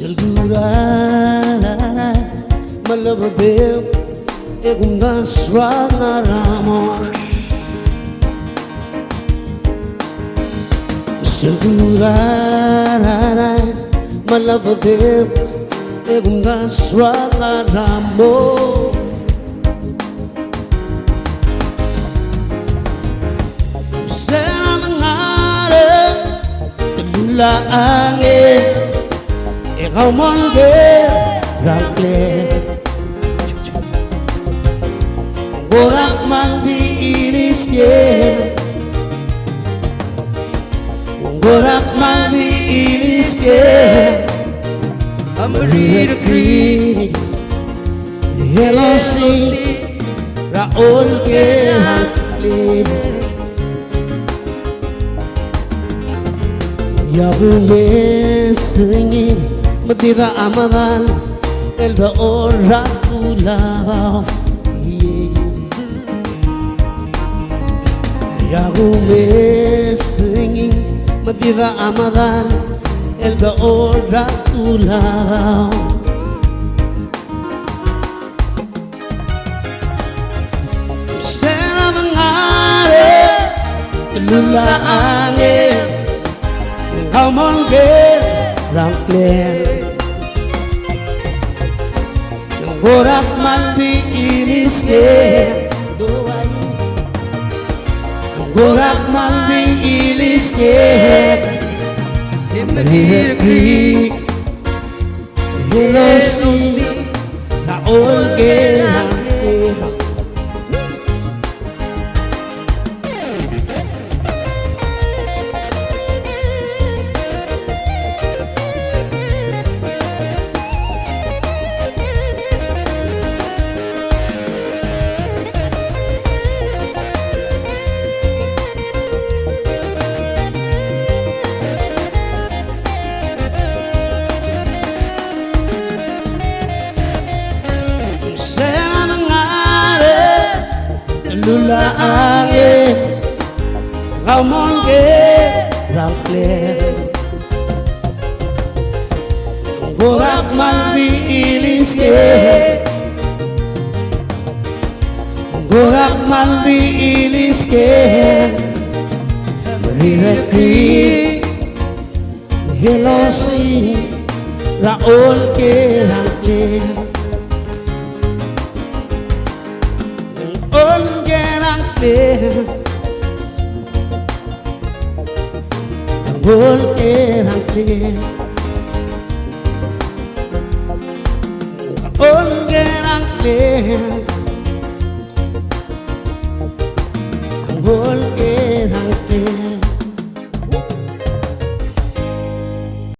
Segura malababim Egum naswa ngaramor Segura malababim Egum naswa ngaramor Sera mangare Telula angin Ikaw malbe rakle Borak malbi ilisye Borak malbi ilisye Amri kri Hello si Raul ke hakli Ya bube singing Matira amaran el da ora kulaw Yahume singing matira amaran el da ora kulaw Sera mangare telula angin How mongge rangklen Borak malbi iliske doai Borak malbi iliske Imrir kri Hilosi Na olge rangklen Lula angin Ramon ke rangklen Borak malbi iliske Borak malbi iliske Merireki Hilosi Raul ke rangklen Tanggol ke rangklen